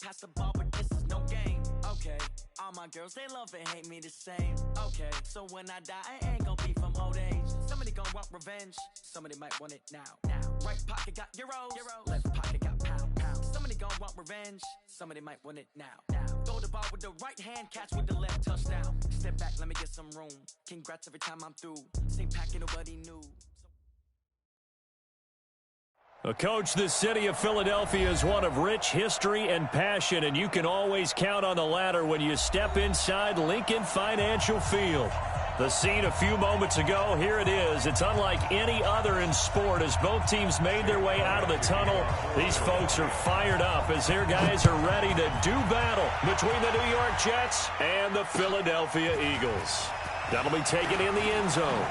pass the ball, but this is no game. Okay, all my girls, they love and hate me the same. Okay, so when I die, I ain't gonna be from old age. Somebody gonna want revenge, somebody might want it now. Right pocket got euros, left pocket got pound. Somebody gonna want revenge, somebody might want it now. Throw the ball with the right hand, catch with the left, touchdown. Step back, let me get some room. Congrats every time I'm through. Same packet, nobody knew. Coach, the city of Philadelphia is one of rich history and passion, and you can always count on the latter when you step inside Lincoln Financial Field. The scene a few moments ago, here it is. It's unlike any other in sport as both teams made their way out of the tunnel. These folks are fired up as their guys are ready to do battle between the New York Jets and the Philadelphia Eagles. That'll be taken in the end zone.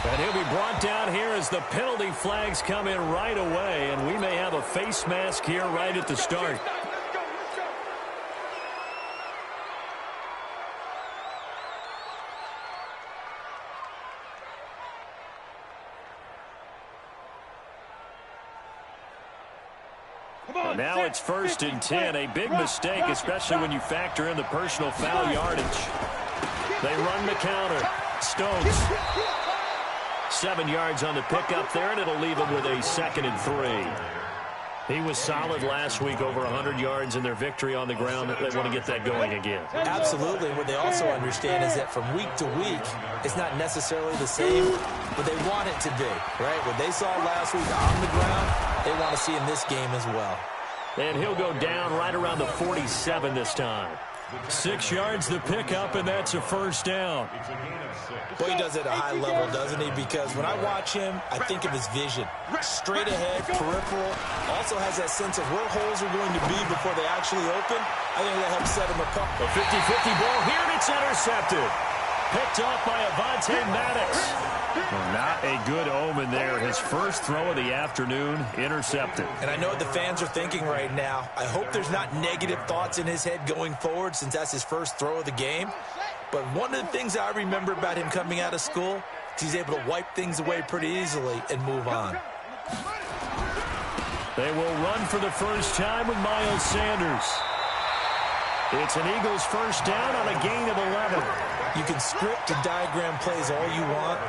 And he'll be brought down here as the penalty flags come in right away, and we may have a face mask here right at the start. Now it's 1st and 10, a big mistake, especially when you factor in the personal foul yardage. They run the counter. Stokes. 7 yards on the pickup there, and it'll leave them with a 2nd and 3. He was solid last week, over 100 yards in their victory on the ground. They want to get that going again. Absolutely. What they also understand is that from week to week, it's not necessarily the same, but they want it to be, right? What they saw last week on the ground, they want to see in this game as well. And he'll go down right around the 47 this time. 6 yards the pickup, and that's a 1st down. Well, he does it at a high level, doesn't he? Because when I watch him, I think of his vision. Straight ahead, peripheral. Also has that sense of where holes are going to be before they actually open. I think that helps set him apart. A 50-50 ball here, and it's intercepted. Picked off by Avonte Maddox. Well, not a good omen there. His first throw of the afternoon, intercepted. And I know what the fans are thinking right now. I hope there's not negative thoughts in his head going forward since that's his first throw of the game. But one of the things I remember about him coming out of school is he's able to wipe things away pretty easily and move on. They will run for the first time with Miles Sanders. It's an Eagles first down on a gain of 11. You can script and diagram plays all you want,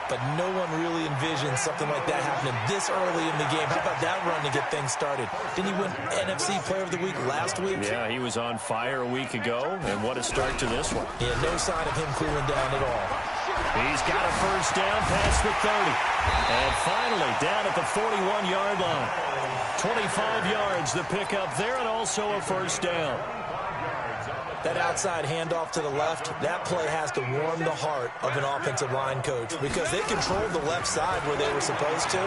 but no one really envisions something like that happening this early in the game. How about that run to get things started? Didn't he win NFC Player of the Week last week? Yeah, he was on fire a week ago, and what a start to this one. Yeah, no sign of him cooling down at all. He's got a first down past the 30. And finally, down at the 41-yard line. 25 yards the pickup there, and also a first down. That outside handoff to the left, that play has to warm the heart of an offensive line coach because they controlled the left side where they were supposed to.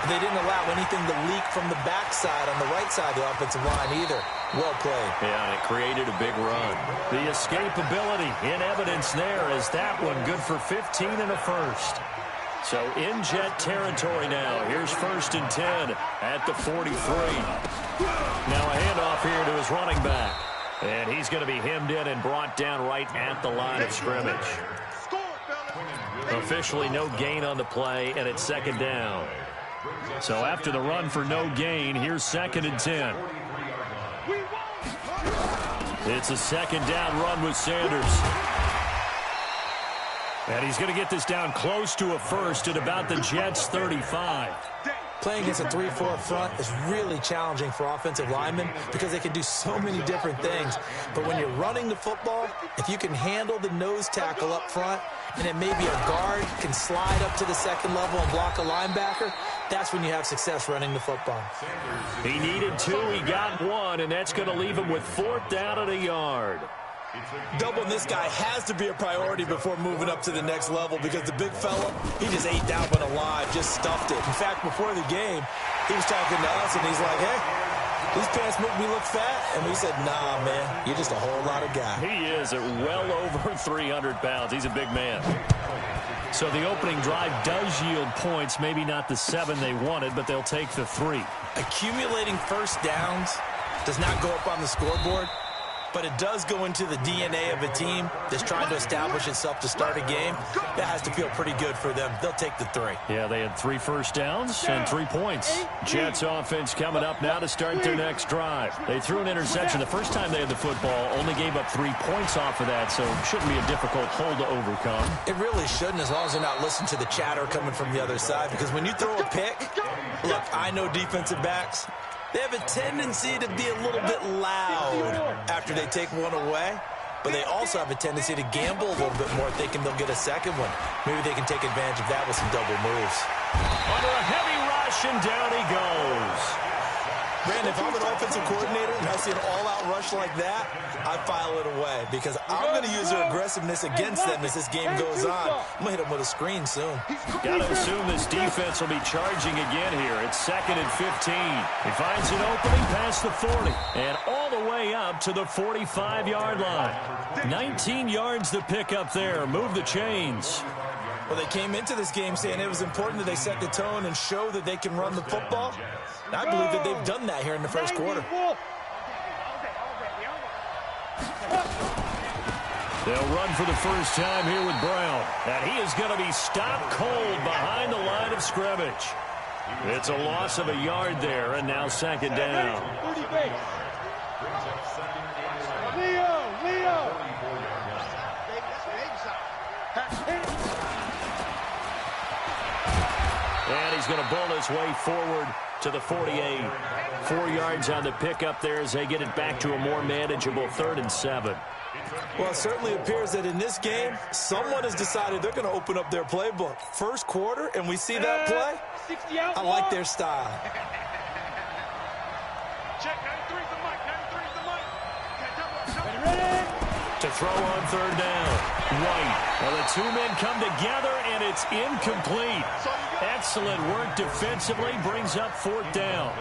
They didn't allow anything to leak from the backside on the right side of the offensive line either. Well played. Yeah, and it created a big run. The escapability in evidence there is that one good for 15 and a first. So in Jet territory now. Here's 1st and 10 at the 43. Now a handoff here to his running back. And he's going to be hemmed in and brought down right at the line of scrimmage. Officially no gain on the play, and it's 2nd down. So after the run for no gain, here's 2nd and 10. It's a 2nd down run with Sanders. And he's going to get this down close to a first at about the Jets' 35. Playing against a 3-4 front is really challenging for offensive linemen because they can do so many different things. But when you're running the football, if you can handle the nose tackle up front, and then maybe a guard can slide up to the 2nd level and block a linebacker, that's when you have success running the football. He needed 2, he got 1, and that's going to leave him with 4th down at a yard. Doubling this guy has to be a priority before moving up to the next level because the big fella, he just ate that one alive, just stuffed it. In fact, before the game, he was talking to us, and he's like, hey, these pants make me look fat. And we said, nah, man, you're just a whole lot of guy. He is at well over 300 pounds. He's a big man. So the opening drive does yield points, maybe not the 7 they wanted, but they'll take the 3. Accumulating first downs does not go up on the scoreboard. but it does go into the DNA of a team that's trying to establish itself to start a game. That has to feel pretty good for them. They'll take the 3. Yeah, they had 3 first downs and 3 points. Jets offense coming up now to start their next drive. They threw an interception the first time they had the football, only gave up 3 points off of that, so it shouldn't be a difficult hole to overcome. It really shouldn't, as long as they're not listening to the chatter coming from the other side, because when you throw a pick, look, I know defensive backs, they have a tendency to be a little bit loud after they take one away, but they also have a tendency to gamble a little bit more thinking they'll get a second one. Maybe they can take advantage of that with some double moves. Under a heavy rush, and down he goes. Brandon, if I'm an offensive coordinator and I see an all-out rush like that, I file it away because I'm going to use their aggressiveness against them as this game goes on. I'm going to hit them with a screen soon. Got to assume this defense will be charging again here. It's 2nd and 15. He finds an opening past the 40 and all the way up to the 45-yard line. 19 yards to pick up there. Move the chains. Well, they came into this game saying it was important that they set the tone and show that they can run the football. And I believe that they've done that here in the first quarter. They'll run for the first time here with Brown. And he is going to be stopped cold behind the line of scrimmage. It's a loss of a yard there, and now 2nd down. And he's going to bull his way forward to the 48. 4 yards on the pickup there as they get it back to a more manageable 3rd and 7. Well, it certainly appears that in this game, someone has decided they're going to open up their playbook. First quarter, and we see that play. I like their style. To throw on 3rd down. White. Well, the 2 men come together, and it's incomplete. Excellent work defensively. Brings up 4th down.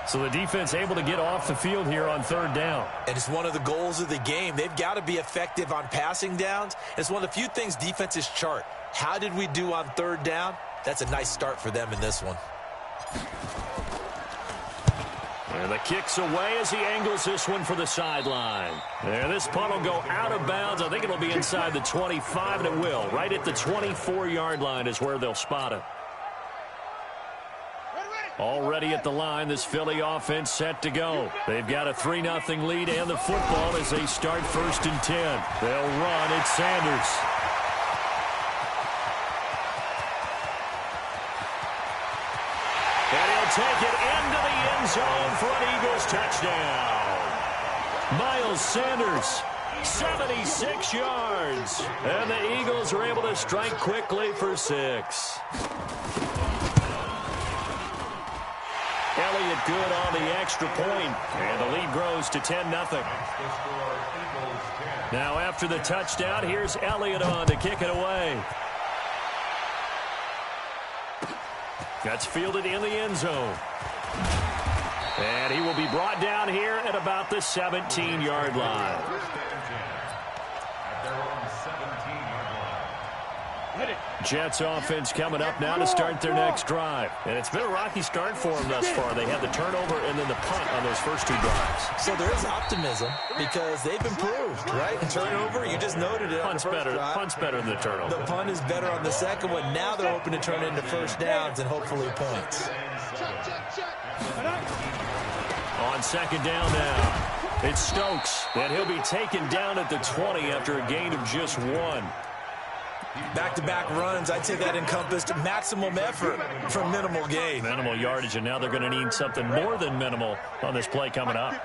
So the defense able to get off the field here on 3rd down. And it's one of the goals of the game. They've got to be effective on passing downs. It's one of the few things defenses chart. How did we do on 3rd down? That's a nice start for them in this one. And the kick's away as he angles this one for the sideline. And this punt will go out of bounds. I think it'll be inside the 25, and it will. Right at the 24-yard line is where they'll spot it. Already at the line, this Philly offense set to go. They've got a 3-0 lead and the football as they start 1st and 10. They'll run. It's Sanders. And he'll take it into the end zone for an Eagles touchdown. Miles Sanders, 76 yards. And the Eagles are able to strike quickly for 6. Elliott good on the extra point, and the lead grows to 10-0. Now after the touchdown, here's Elliott on to kick it away. That's fielded in the end zone. And he will be brought down here at about the 17-yard line. Jets offense coming up now to start their next drive. And it's been a rocky start for them thus far. They had the turnover and then the punt on those first 2 drives. So there is optimism because they've improved, right? Turnover, you just noted it. Punt's better than the turnover. The punt is better on the second one. Now they're hoping to turn it into first downs and hopefully points. On 2nd down now, it's Stokes. And he'll be taken down at the 20 after a gain of just 1. Back-to-back runs, I'd say that encompassed maximum effort for minimal gain. Minimal yardage, and now they're going to need something more than minimal on this play coming up.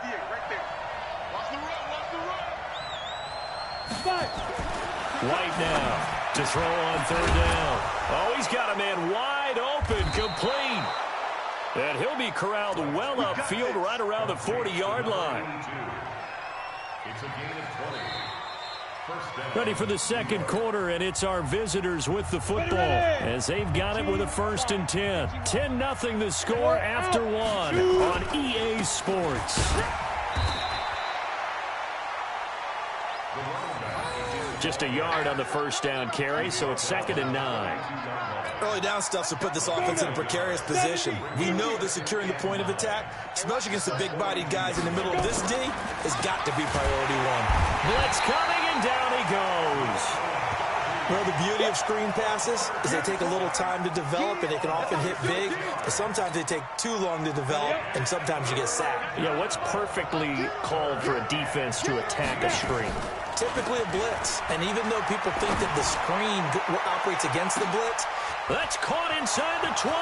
White now to throw on 3rd down. Oh, he's got a man wide open, complete. And he'll be corralled well upfield right around the 40-yard line. It's a gain of 20. Ready for the second quarter, and it's our visitors with the football as they've got it with a 1st and 10. 10-0 the score after 1 on EA Sports. just a yard on the first down carry, so it's 2nd and 9. Early down stuff to put this offense in a precarious position. We know that securing the point of attack, especially against the big-bodied guys in the middle of this D, has got to be priority one. Blitz coming, and down he goes. Well, the beauty of screen passes is they take a little time to develop, and they can often hit big, but sometimes they take too long to develop, and sometimes you get sacked. Yeah, what's perfectly called for a defense to attack a screen? Typically a blitz, and even though people think that the screen operates against the blitz, that's caught inside the 20,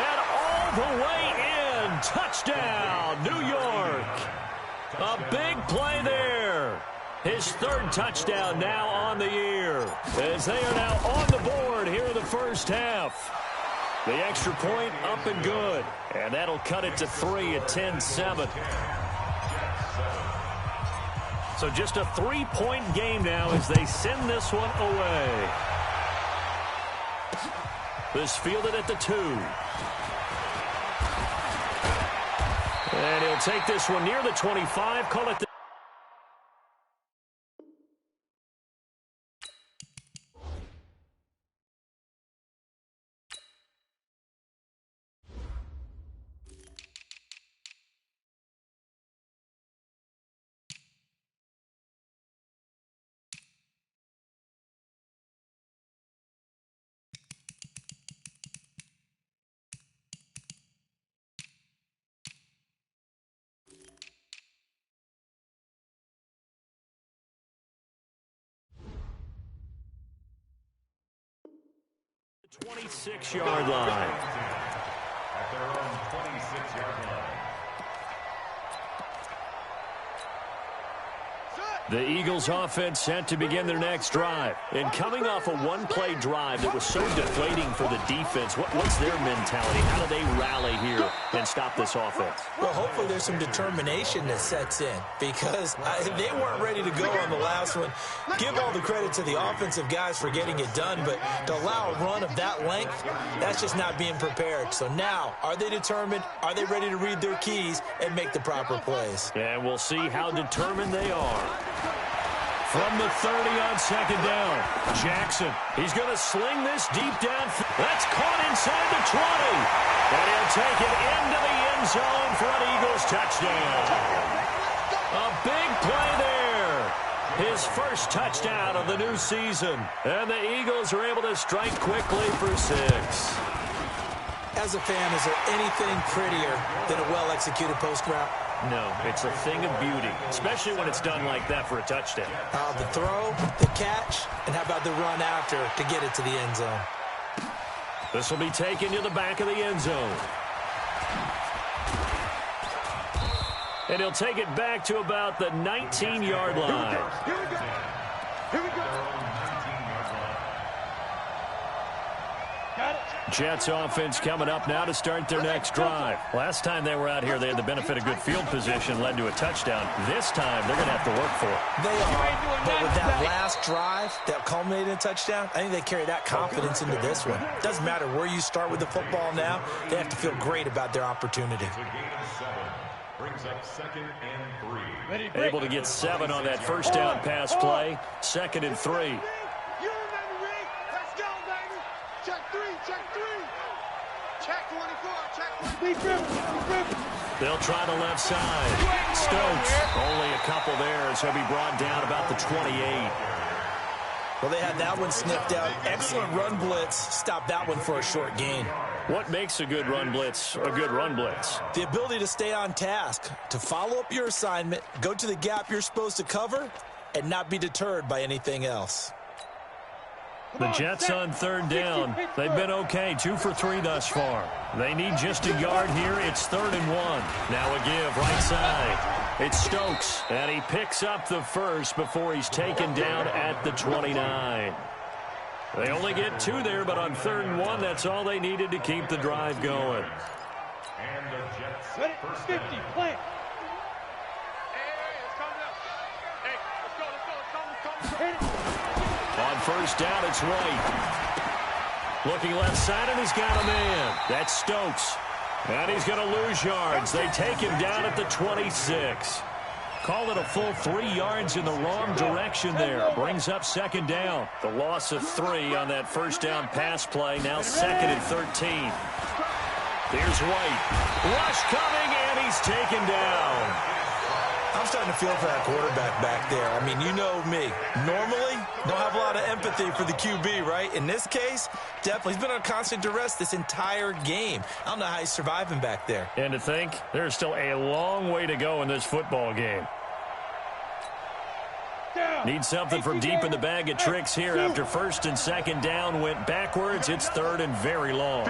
and all the way in. Touchdown, New York. A big play there. His 3rd touchdown now on the year, as they are now on the board here in the first half. The extra point up and good, and that'll cut it to 3 at 10-7. So just a 3-point game now as they send this one away. This fielded at the 2. And he'll take this one near the 25, call it the 26-yard line. At their own 26-yard line. The Eagles offense set to begin their next drive. And coming off a one-play drive that was so deflating for the defense, what's their mentality? How do they rally here and stop this offense? Well, hopefully there's some determination that sets in, because they weren't ready to go on the last one. Give all the credit to the offensive guys for getting it done, but to allow a run of that length, that's just not being prepared. So now, are they determined? Are they ready to read their keys and make the proper plays? And we'll see how determined they are. From the 30 on 2nd down, Jackson. He's going to sling this deep down. That's caught inside the 20. And he'll take it into the end zone for an Eagles touchdown. A big play there. His first touchdown of the new season. And the Eagles are able to strike quickly for 6. As a fan, is there anything prettier than a well-executed post route? No, it's a thing of beauty, especially when it's done like that for a touchdown. The throw, the catch, and how about the run after to get it to the end zone? This will be taken to the back of the end zone. And he'll take it back to about the 19-yard line. Here we go. Here we go. Got it. Jets offense coming up now to start their next drive. Last time they were out here, they had the benefit of good field position, led to a touchdown. This time, they're going to have to work for it. They are, but with that last drive that culminated in a touchdown, I think they carry that confidence into this one. Doesn't matter where you start with the football now, they have to feel great about their opportunity. Brings up 2nd and 3. Able to get 7 on that first down pass play. 2nd and 3. They'll try the left side. Stokes, only a couple there, so he'll be brought down about the 28. Well, they had that one sniffed out. Excellent run blitz. Stopped that one for a short gain. What makes a good run blitz a good run blitz? The ability to stay on task, to follow up your assignment, go to the gap you're supposed to cover, and not be deterred by anything else. The Jets on 3rd down. They've been okay, 2 for 3 thus far. They need just a yard here. It's 3rd and 1. Now a give right side. It's Stokes, and he picks up the first before he's taken down at the 29. They only get 2 there, but on 3rd and 1, that's all they needed to keep the drive going. And the Jets. Ready? 50, plant. On 1st down, it's White. Looking left side, and he's got a man. That's Stokes. And he's going to lose yards. They take him down at the 26. Call it a full 3 yards in the wrong direction there. Brings up second down. The loss of 3 on that first down pass play. Now 2nd and 13. Here's White. Rush coming, and he's taken down. I'm starting to feel for that quarterback back there. I mean, you know me. Normally, don't have a lot of empathy for the QB, right? In this case, definitely. He's been on constant duress this entire game. I don't know how he's surviving back there. And to think, there's still a long way to go in this football game. Need something from deep in the bag of tricks here after 1st and 2nd down went backwards. It's 3rd and very long.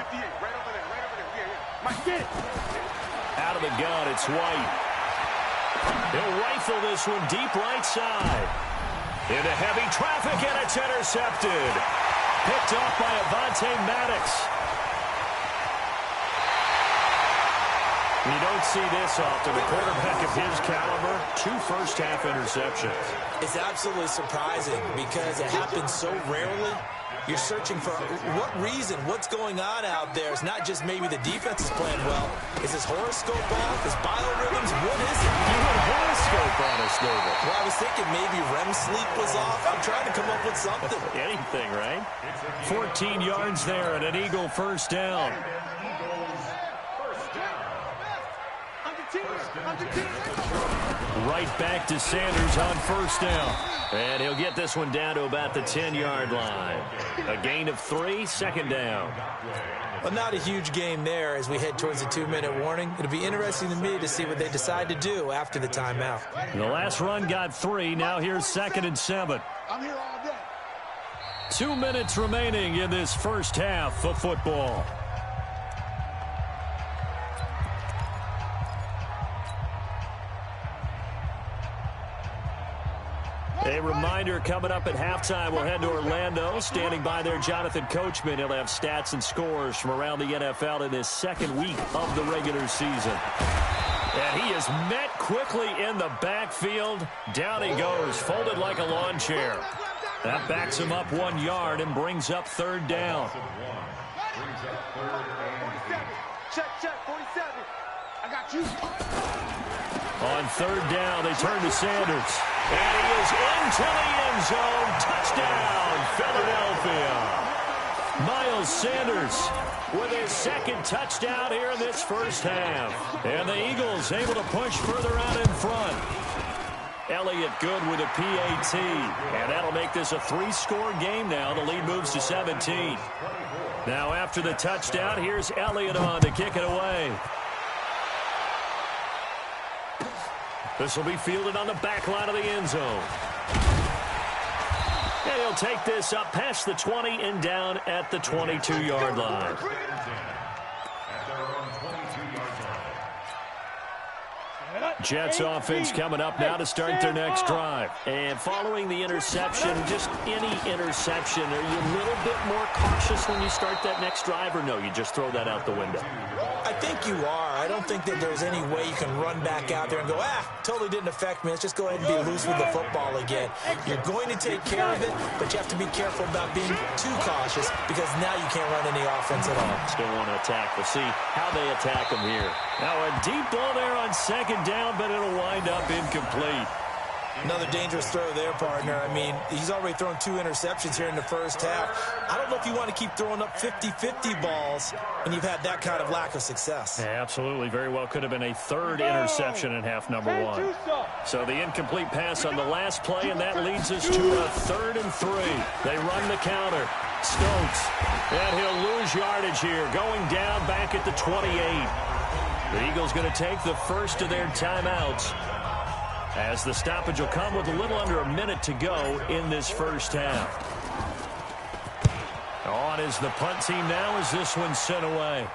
Out of the gun, it's White. He'll rifle this one deep right side. Into heavy traffic, and it's intercepted. Picked off by Avonte Maddox. You don't see this often. A quarterback of his caliber, 2 first-half interceptions. It's absolutely surprising because it happens so rarely. You're searching for what reason, what's going on out there. It's not just maybe the defense is playing well. Is his horoscope off? His biorhythms? What is it? You went horoscope on us, David. Well, I was thinking maybe REM sleep was off. I'm trying to come up with something. Anything, right? 14 yards there and an Eagle first down. Right back to Sanders on first down. And he'll get this one down to about the 10-yard line. A gain of 3, 2nd down. Well, not a huge game there as we head towards the 2-minute warning. It'll be interesting to me to see what they decide to do after the timeout. The last run got 3. Now here's 2nd and 7. I'm here all day. 2 minutes remaining in this first half of football. A reminder, coming up at halftime, we'll head to Orlando. Standing by there, Jonathan Coachman. He'll have stats and scores from around the NFL in this 2nd week of the regular season. And he is met quickly in the backfield. Down he goes, folded like a lawn chair. That backs him up 1 yard and brings up 3rd down. Check, 47. I got you. On 3rd down, they turn to Sanders. And he is into the end zone. Touchdown, Philadelphia. Miles Sanders with his 2nd touchdown here in this first half. And the Eagles able to push further out in front. Elliott good with a PAT. And that'll make this a 3-score game now. The lead moves to 17. Now after the touchdown, here's Elliott on to kick it away. This will be fielded on the back line of the end zone. And he'll take this up past the 20 and down at the 22-yard line. Jets offense coming up now to start their next drive. And following the interception, just any interception, are you a little bit more cautious when you start that next drive, or no, you just throw that out the window? I think you are. I don't think that there's any way you can run back out there and go, totally didn't affect me. Let's just go ahead and be loose with the football again. You're going to take care of it, but you have to be careful about being too cautious because now you can't run any offense at all. Still want to attack. We'll see how they attack them here. Now a deep ball there on 2nd down, but it'll wind up incomplete. Another dangerous throw there, partner. I mean, he's already thrown 2 interceptions here in the first half. I don't know if you want to keep throwing up 50-50 balls when you've had that kind of lack of success. Yeah, absolutely. Very well could have been a 3rd interception in half number 1. So the incomplete pass on the last play, and that leads us to a 3rd and 3. They run the counter. Stokes. And he'll lose yardage here, going down back at the 28. The Eagles going to take the first of their timeouts, as the stoppage will come with a little under a minute to go in this first half. On is the punt team now as this one's sent away.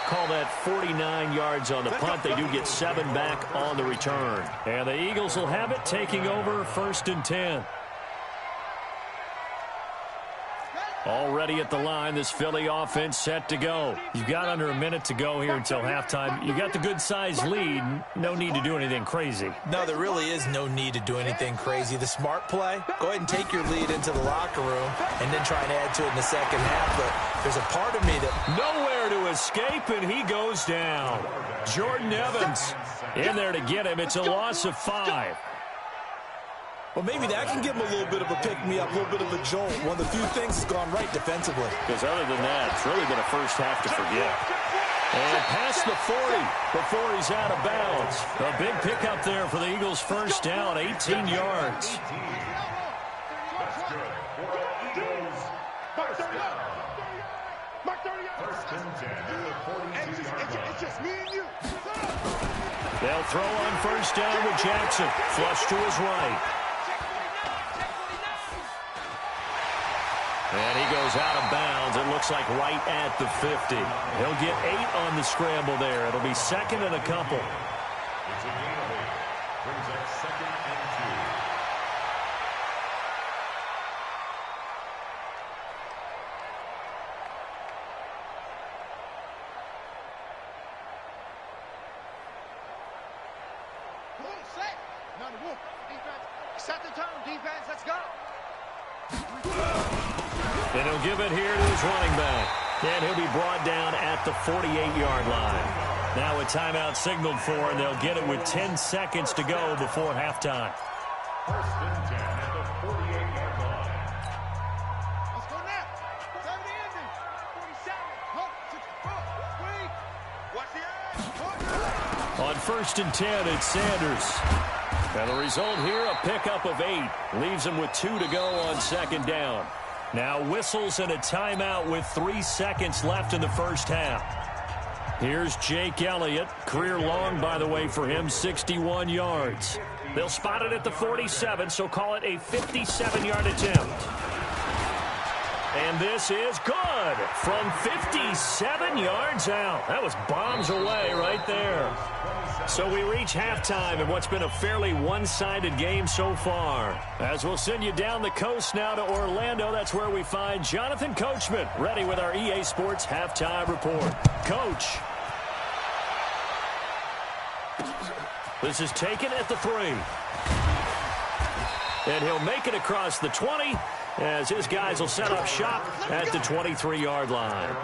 Call that 49 yards on the punt. They do get 7 back on the return. And the Eagles will have it, taking over 1st and 10. Already at the line, this Philly offense set to go. You've got under a minute to go here until halftime. You've got the good-sized lead. No need to do anything crazy. No, there really is no need to do anything crazy. The smart play, go ahead and take your lead into the locker room and then try and add to it in the second half. But there's a part of me that... Nowhere to escape, and he goes down. Jordan Evans in there to get him. It's a loss of 5. Well, maybe that can give him a little bit of a pick-me-up, a little bit of a jolt. One of the few things that's gone right defensively. Because other than that, it's really been a first half to forget. And past the 40 before he's out of bounds. A big pickup there for the Eagles' first down, 18 yards. That's good for the Eagles. First down. First and 10 at the 42-yard line. It's just me and you. They'll throw on first down with Jackson. Flush to his right. And he goes out of bounds, it looks like right at the 50. He'll get 8 on the scramble there. It'll be second and a couple. It's a gain of 8. Brings up second and 2. Set. None of defense. Set the tone, defense. Let's go. And he'll give it here to his running back. And he'll be brought down at the 48-yard line. Now a timeout signaled for, and they'll get it with 10 seconds to go before halftime. First and 10 at the 48-yard line. Let's go now. 70 ending. 47. Watch the edge. On first and 10, it's Sanders. And the result here, a pickup of 8. Leaves him with 2 to go on second down. Now whistles and a timeout with 3 seconds left in the first half. Here's Jake Elliott. Career long, by the way, for him, 61 yards. They'll spot it at the 47, so call it a 57-yard attempt. And this is good from 57 yards out. That was bombs away right there. So we reach halftime in what's been a fairly one-sided game so far. As we'll send you down the coast now to Orlando, that's where we find Jonathan Coachman, ready with our EA Sports Halftime Report. Coach. This is taken at the 3. And he'll make it across the 20 as his guys will set up shop at the 23-yard line.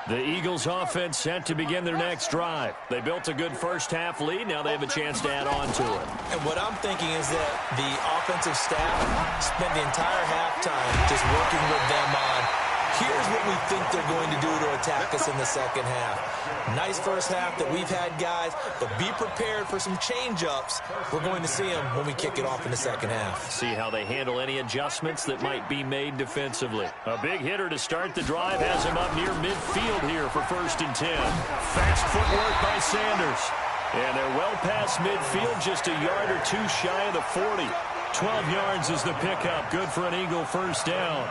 The Eagles offense set to begin their next drive. They built a good first half lead. Now they have a chance to add on to it. And what I'm thinking is that the offensive staff spent the entire halftime just working with them on, here's what we think they're going to do to attack us in the second half. Nice first half that we've had, guys, but be prepared for some change-ups. We're going to see them when we kick it off in the second half. See how they handle any adjustments that might be made defensively. A big hitter to start the drive has him up near midfield here for first and 10. Fast footwork by Sanders. And they're well past midfield, just a yard or 2 shy of the 40. 12 yards is the pickup. Good for an Eagle first down.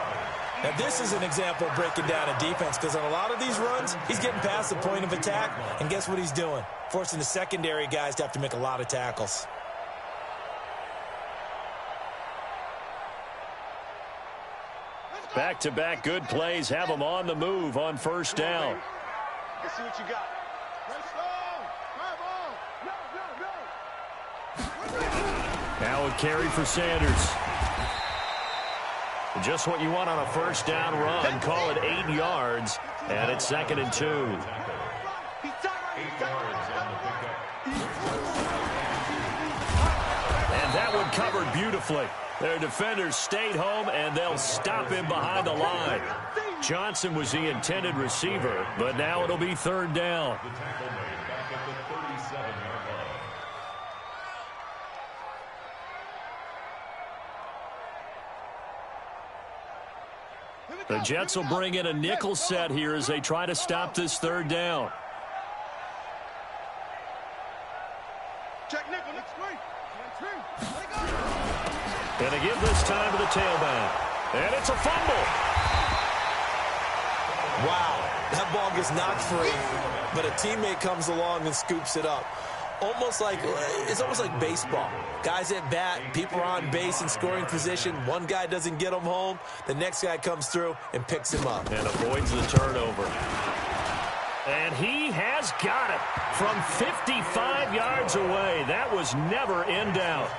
Now, this is an example of breaking down a defense, because on a lot of these runs, he's getting past the point of attack, and guess what he's doing? Forcing the secondary guys to have to make a lot of tackles. Back-to-back good plays have them on the move on first down. Let's see what you got. Now a carry for Sanders. Just what you want on a first down run. Call it 8 yards, and it's second and 2. 8 yards on the pickup. And that one covered beautifully. Their defenders stayed home, and they'll stop him behind the line. Johnson was the intended receiver, but now it'll be third down. The tackle made back at the 37-yard line. The Jets will bring in a nickel set here as they try to stop this third down. Check nickel, next three. And they give this time to the tailback. And it's a fumble. Wow, that ball gets knocked free, but a teammate comes along and scoops it up. It's almost like baseball. Guys at bat, people are on base in scoring position. One guy doesn't get him home. The next guy comes through and picks him up. And avoids the turnover. And he has got it from 55 yards away. That was never in doubt.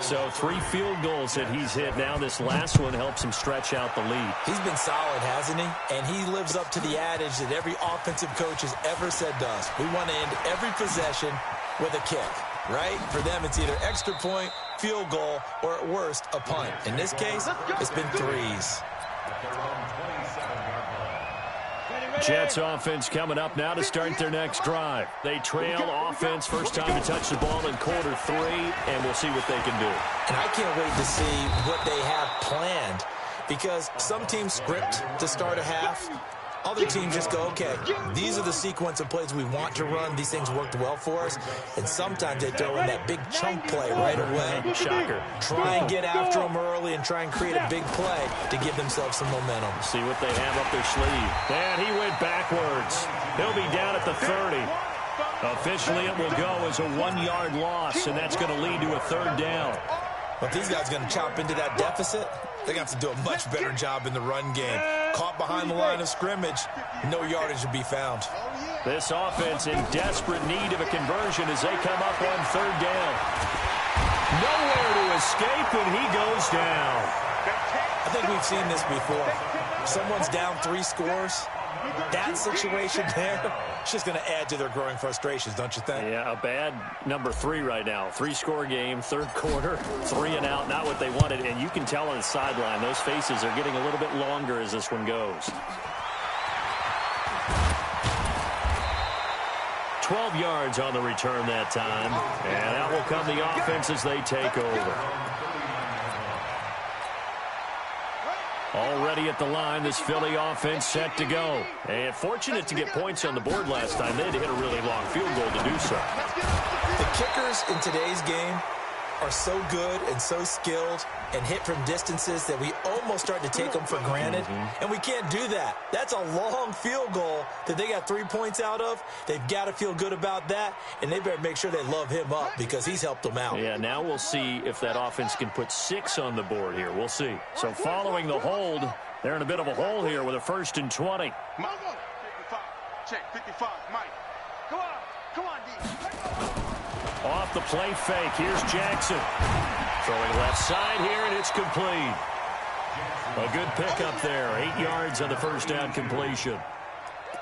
So 3 field goals that he's hit. Now this last one helps him stretch out the lead. He's been solid, hasn't he? And he lives up to the adage that every offensive coach has ever said to us. We want to end every possession with a kick, right? For them, it's either extra point, field goal, or at worst, a punt. In this case, it's been 3s. Jets offense coming up now to start their next drive. They trail offense, first time to touch the ball in quarter 3, and we'll see what they can do. And I can't wait to see what they have planned, because some teams script to start a half. Other teams just go, okay, these are the sequence of plays we want to run. These things worked well for us. And sometimes they throw in that big chunk play right away. Shocker. Try and get after them early and try and create a big play to give themselves some momentum. See what they have up their sleeve. And he went backwards. He'll be down at the 30. Officially, it will go as a 1-yard loss, and that's going to lead to a 3rd down. But these guys are going to chop into that deficit. They're going to have to do a much better job in the run game. Caught behind the line of scrimmage, no yardage will be found. This offense in desperate need of a conversion as they come up on 3rd down. Nowhere to escape, and he goes down. I think we've seen this before. Someone's down 3 scores. That situation there, it's just going to add to their growing frustrations, don't you think? Yeah, a bad number 3 right now. 3-score game, 3rd quarter, 3 and out, not what they wanted. And you can tell on the sideline, those faces are getting a little bit longer as this one goes. 12 yards on the return that time. And out will come the offense as they take over. Already at the line, this Philly offense set to go. And fortunate to get points on the board last time. They had to hit a really long field goal to do so. The kickers in today's game are so good and so skilled and hit from distances that we almost start to take them for granted. And we can't do that. That's a long field goal that they got 3 points out of. They've got to feel good about that, and they better make sure they love him up because he's helped them out. Yeah, now we'll see if that offense can put 6 on the board here. We'll see. So following the hold, they're in a bit of a hole here with a 1st and 20. Mike. 55. Check 55. Mike. Come on, D. Off the play fake. Here's Jackson. Throwing left side here, and it's complete. A good pickup there. 8 yards on the 1st down completion.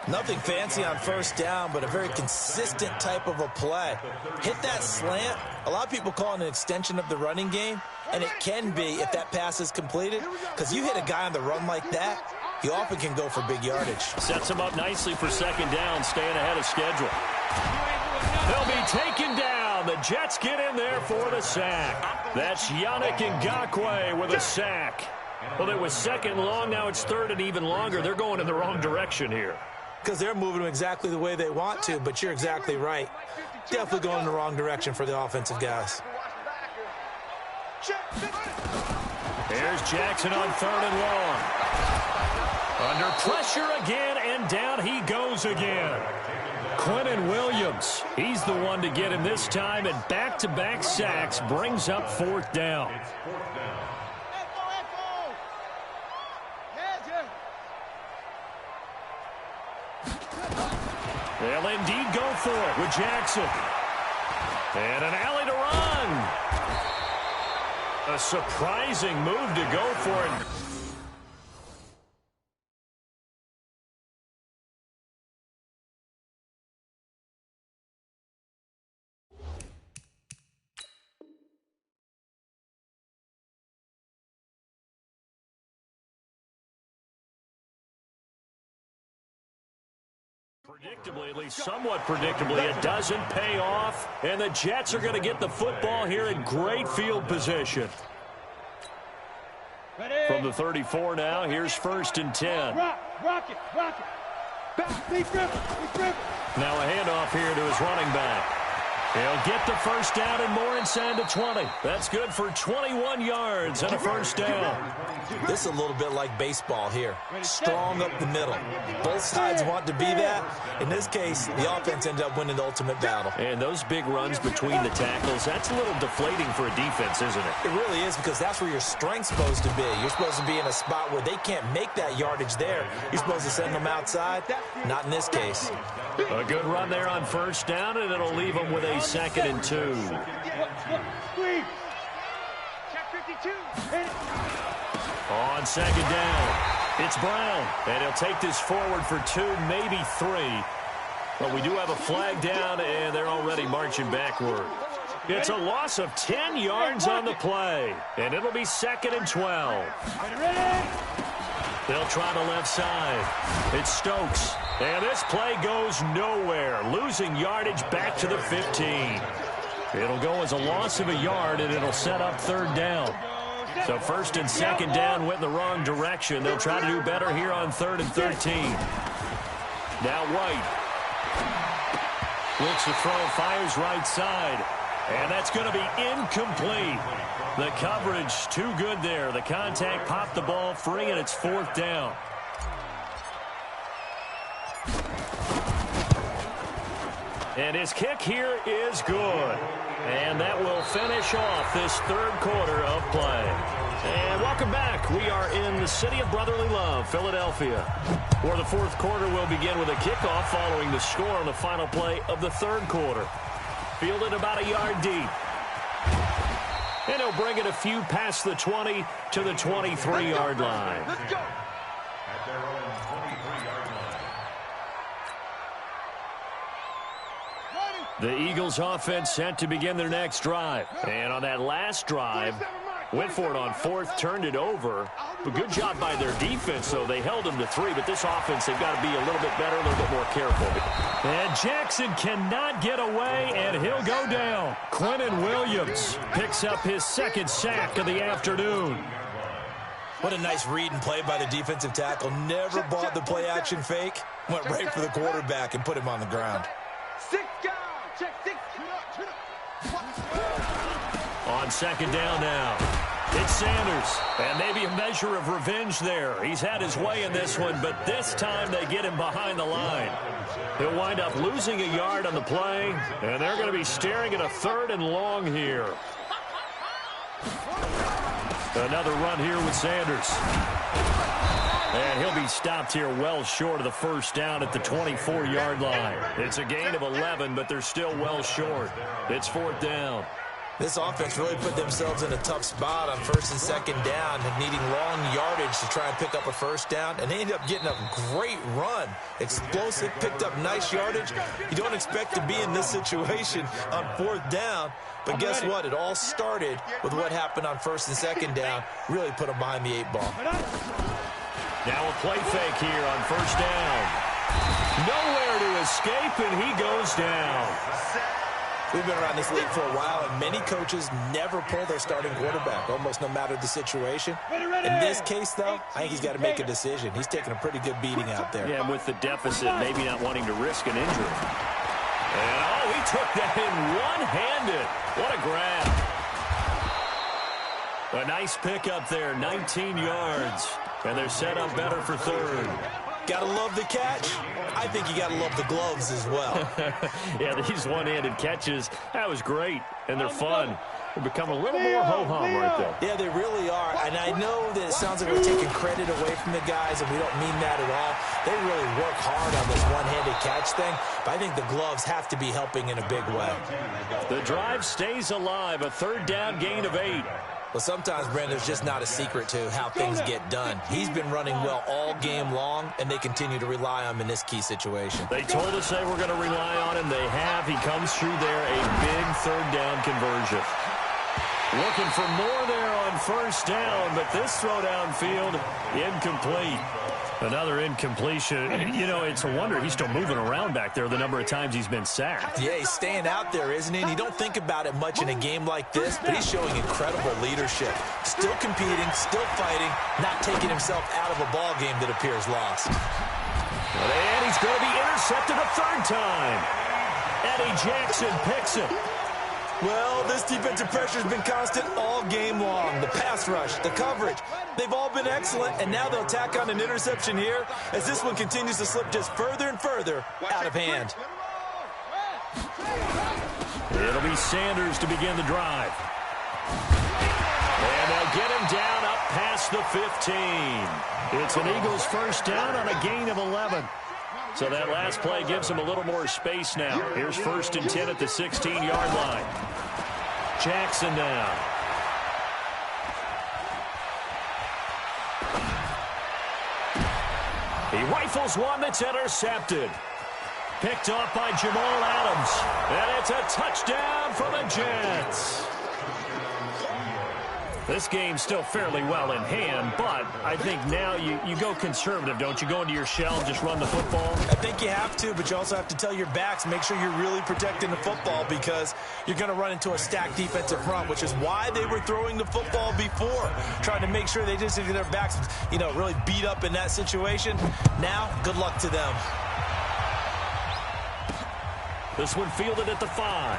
Nothing fancy on 1st down, but a very consistent type of a play. Hit that slant. A lot of people call it an extension of the running game, and it can be if that pass is completed, because you hit a guy on the run like that, he often can go for big yardage. Sets him up nicely for 2nd down, staying ahead of schedule. They'll be taken down. The Jets get in there for the sack. That's Yannick Ngakoue with a sack. Well, it was 2nd long. Now it's 3rd and even longer. They're going in the wrong direction here. Because they're moving them exactly the way they want to, but you're exactly right. Definitely going in the wrong direction for the offensive guys. There's Jackson on 3rd and long. Under pressure again, and down he goes again. Quentin Williams, he's the one to get him this time, and back-to-back sacks brings up 4th down. They'll indeed go for it with Jackson. And an alley to run. A surprising move to go for it. Predictably, at least somewhat predictably, it doesn't pay off, and the Jets are going to get the football here in great field position. From the 34 now, here's 1st and 10. Rock it. Now a handoff here to his running back. He'll get the 1st down and more inside the 20. That's good for 21 yards and a 1st down. This is a little bit like baseball here. Strong up the middle. Both sides want to be that. In this case, the offense ended up winning the ultimate battle. And those big runs between the tackles, that's a little deflating for a defense, isn't it? It really is, because that's where your strength's supposed to be. You're supposed to be in a spot where they can't make that yardage there. You're supposed to send them outside. Not in this case. A good run there on 1st down, and it'll leave them with a 2nd and 2. On second down, it's Brown, and he'll take this forward for 2, maybe 3. But we do have a flag down, and they're already marching backward. It's a loss of 10 yards on the play, and it'll be 2nd and 12. They'll try the left side. It's Stokes, and this play goes nowhere, losing yardage back to the 15. It'll go as a loss of a yard, and it'll set up 3rd down. So 1st and 2nd down went in the wrong direction. They'll try to do better here on 3rd and 13. Now White. Looks to throw, fires right side. And that's going to be incomplete. The coverage too good there. The contact popped the ball free, and it's 4th down. And his kick here is good. And that will finish off this 3rd quarter of play. And welcome back. We are in the city of brotherly love, Philadelphia, where the 4th quarter will begin with a kickoff following the score on the final play of the 3rd quarter. Fielded about a yard deep. And he'll bring it a few past the 20 to the 23-yard line. At their own 23-yard line. The Eagles offense set to begin their next drive. And on that last drive, went for it on 4th, turned it over. But good job by their defense, though. They held them to 3, but this offense, they've got to be a little bit better, a little bit more careful. And Jackson cannot get away, and he'll go down. Quentin Williams picks up his 2nd sack of the afternoon. What a nice read and play by the defensive tackle. Never bought the play-action fake. Went right for the quarterback and put him on the ground. 6 guys. Check 6. On 2nd down now, it's Sanders, and maybe a measure of revenge there. He's had his way in this one, but this time they get him behind the line. He'll wind up losing a yard on the play, and they're going to be staring at a 3rd and long here. Another run here with Sanders. And he'll be stopped here well short of the 1st down at the 24-yard line. It's a gain of 11, but they're still well short. It's 4th down. This offense really put themselves in a tough spot on 1st and 2nd down, needing long yardage to try and pick up a 1st down, and they ended up getting a great run. Explosive, picked up nice yardage. You don't expect to be in this situation on 4th down, but guess what? It all started with what happened on 1st and 2nd down. Really put them behind the 8 ball. Now a play fake here on 1st down. Nowhere to escape, and he goes down. We've been around this league for a while, and many coaches never pull their starting quarterback, almost no matter the situation. In this case, though, I think he's got to make a decision. He's taking a pretty good beating out there. Yeah, with the deficit, maybe not wanting to risk an injury. And, he took that in one-handed. What a grab. A nice pickup there, 19 yards. And they're set up better for 3rd. Gotta love the catch. I think you gotta love the gloves as well. Yeah, these one-handed catches, that was great, and they're fun. They become a little more ho-hum right there. Yeah, they really are, and I know that it sounds like we're taking credit away from the guys, and we don't mean that at all. They really work hard on this one-handed catch thing, but I think the gloves have to be helping in a big way. The drive stays alive, a 3rd down gain of 8. Well, sometimes, Brent, there's just not a secret to how things get done. He's been running well all game long, and they continue to rely on him in this key situation. They told us they were going to rely on him. They have. He comes through there, a big 3rd down conversion. Looking for more there on 1st down, but this throw downfield, incomplete. Another incompletion. You know, it's a wonder he's still moving around back there the number of times he's been sacked. Yeah, he's staying out there, isn't he? And you don't think about it much in a game like this, but he's showing incredible leadership. Still competing, still fighting, not taking himself out of a ball game that appears lost. And he's going to be intercepted a 3rd time. Eddie Jackson picks it. Well, this defensive pressure has been constant all game long. The pass rush, the coverage, they've all been excellent, and now they'll tack on an interception here as this one continues to slip just further and further out of hand. It'll be Sanders to begin the drive. And they'll get him down up past the 15. It's an Eagles 1st down on a gain of 11. So that last play gives them a little more space now. Here's 1st and 10 at the 16-yard line. Jackson now. He rifles one that's intercepted. Picked off by Jamal Adams. And it's a touchdown for the Jets. This game's still fairly well in hand, but I think now you go conservative, don't you? Go into your shell and just run the football? I think you have to, but you also have to tell your backs, make sure you're really protecting the football because you're going to run into a stacked defensive front, which is why they were throwing the football before, trying to make sure they just get their backs, really beat up in that situation. Now, good luck to them. This one fielded at the 5.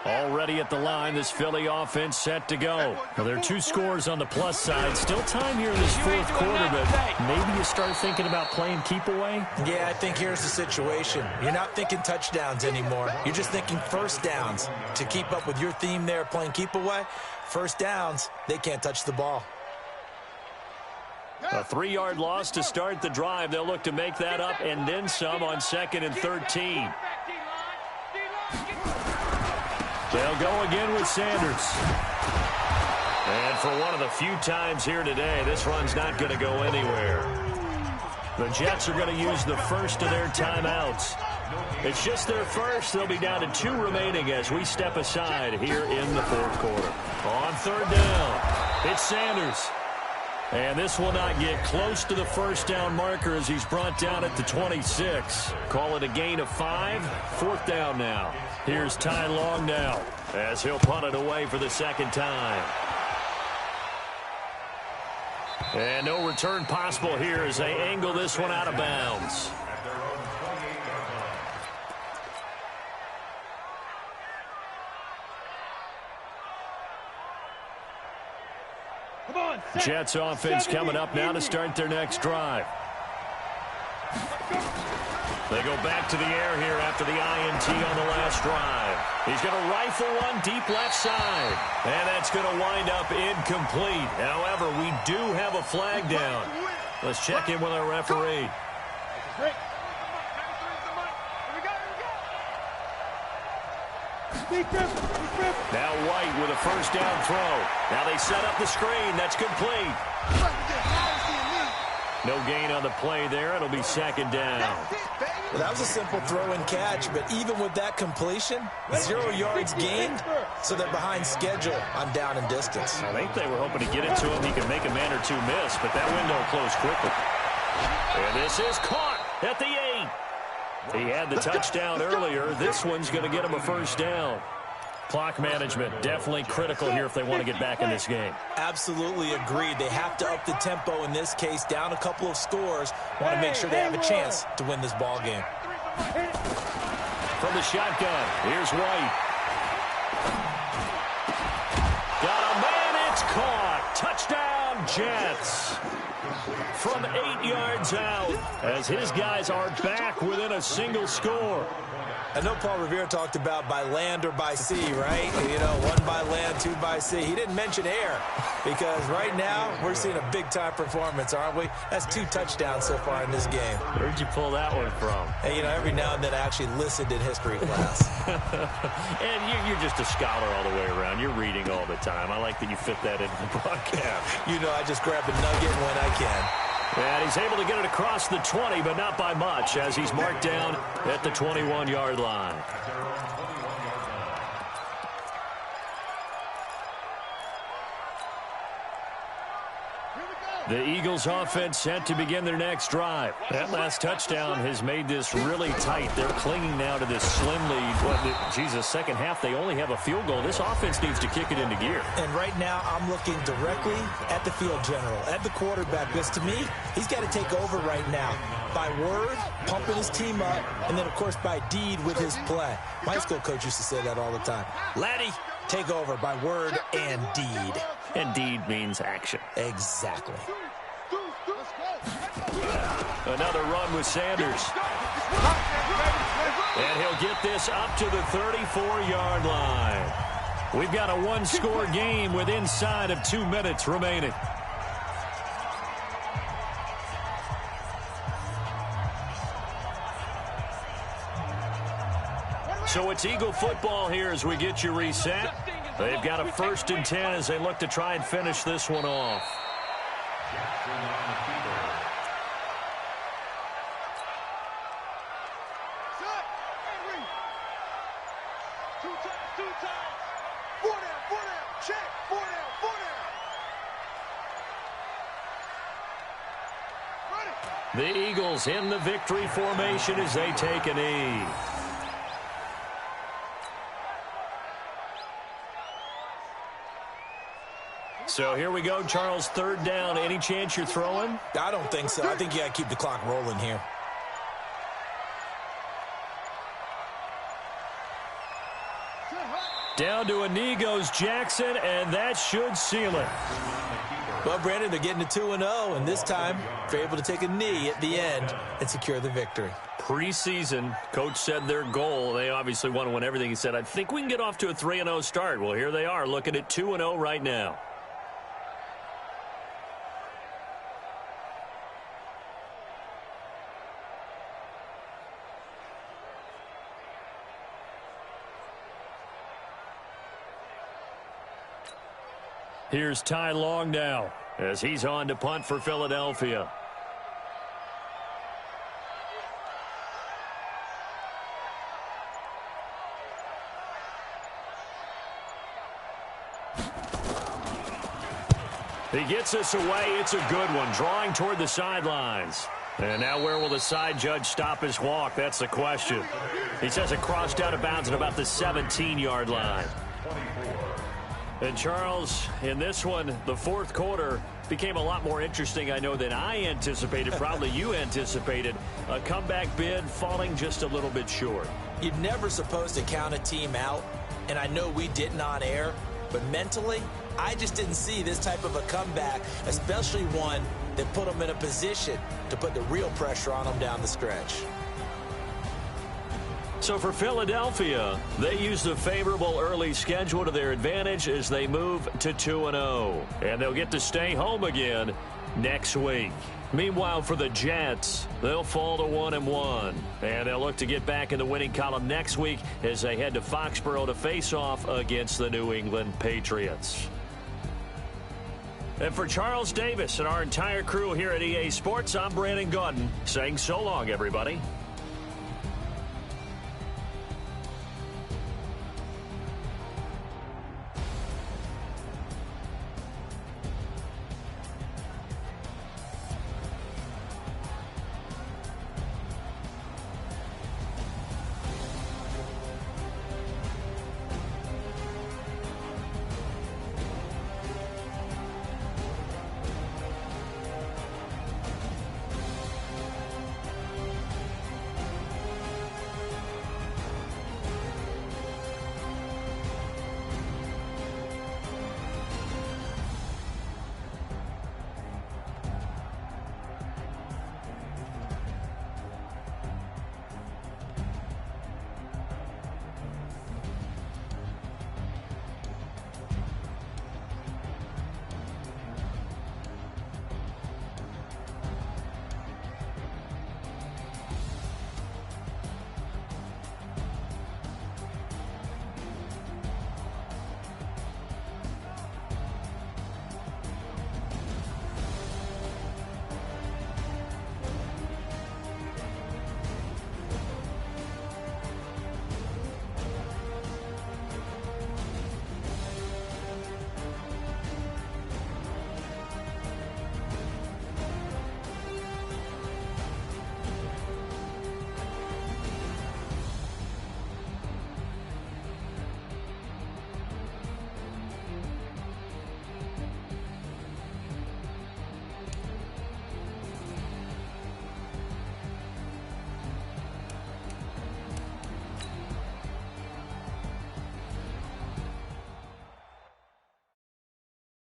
Already at the line, this Philly offense set to go. Well, there are 2 scores on the plus side. Still time here in this fourth quarter, but maybe you start thinking about playing keep away? Yeah, I think here's the situation. You're not thinking touchdowns anymore. You're just thinking first downs. To keep up with your theme there, playing keep away, first downs, they can't touch the ball. A 3-yard loss to start the drive. They'll look to make that up and then some on 2nd and 13. They'll go again with Sanders. And for one of the few times here today, this run's not going to go anywhere. The Jets are going to use the first of their timeouts. It's just their first. They'll be down to 2 remaining as we step aside here in the fourth quarter. On 3rd down, it's Sanders. And this will not get close to the first down marker as he's brought down at the 26. Call it a gain of 5. 4th down now. Here's Ty Long now as he'll punt it away for the 2nd time. And no return possible here as they angle this one out of bounds. Jets offense coming up now to start their next drive. They go back to the air here after the INT on the last drive. He's going to rifle one deep left side. And that's going to wind up incomplete. However, we do have a flag down. Let's check in with our referee. Now White with a first down throw. Now they set up the screen. That's complete. No gain on the play there. It'll be 2nd down. Well, that was a simple throw and catch, but even with that completion, 0 yards gained, so they're behind schedule on down and distance. I think they were hoping to get it to him. He could make a man or 2 miss, but that window closed quickly. And this is caught at the 8. He had the touchdown earlier. This one's going to get him a first down. Clock management definitely critical here if they want to get back in this game. Absolutely agreed. They have to up the tempo in this case, down a couple of scores. Want to make sure they have a chance to win this ball game. From the shotgun, here's White. Got a man, it's caught. Touchdown, Jets. From 8 yards out as his guys are back within a single score. I know Paul Revere talked about by land or by sea, right? 1 by land, 2 by sea. He didn't mention air because right now we're seeing a big-time performance, aren't we? That's 2 touchdowns so far in this game. Where'd you pull that one from? Hey, every now and then I actually listened in history class. And you're just a scholar all the way around. You're reading all the time. I like that you fit that into the broadcast. I just grab a nugget when I can. And he's able to get it across the 20, but not by much, as he's marked down at the 21-yard line. The Eagles offense set to begin their next drive. That last touchdown has made this really tight. They're clinging now to this slim lead. Second half, they only have a field goal. This offense needs to kick it into gear. And right now, I'm looking directly at the field general, at the quarterback, because to me, he's got to take over right now. By word, pumping his team up, and then, of course, by deed with his play. My high school coach used to say that all the time. Laddie, take over by word and deed. And deed means action. Exactly. Another run with Sanders. And he'll get this up to the 34-yard line. We've got a 1-score game with inside of 2 minutes remaining. So it's Eagle football here as we get you reset. They've got a 1st and 10 as they look to try and finish this one off. The Eagles in the victory formation as they take a knee. So here we go, Charles, 3rd down. Any chance you're throwing? I don't think so. I think you got to keep the clock rolling here. Down to a knee goes Jackson, and that should seal it. Well, Brandon, they're getting to 2-0, and this time they're able to take a knee at the end and secure the victory. Preseason, coach said their goal, they obviously want to win everything. He said, I think we can get off to a 3-0 start. Well, here they are looking at 2-0 right now. Here's Ty Long now as he's on to punt for Philadelphia. He gets us away. It's a good one, drawing toward the sidelines. And now where will the side judge stop his walk? That's the question. He says it crossed out of bounds at about the 17-yard line. And, Charles, in this one, the 4th quarter became a lot more interesting, I know, than I anticipated. Probably you anticipated. A comeback bid falling just a little bit short. You're never supposed to count a team out, and I know we didn't on air, but mentally, I just didn't see this type of a comeback, especially one that put them in a position to put the real pressure on them down the stretch. So for Philadelphia, they use the favorable early schedule to their advantage as they move to 2-0. And they'll get to stay home again next week. Meanwhile, for the Jets, they'll fall to 1-1. And they'll look to get back in the winning column next week as they head to Foxborough to face off against the New England Patriots. And for Charles Davis and our entire crew here at EA Sports, I'm Brandon Gaudin saying so long, everybody.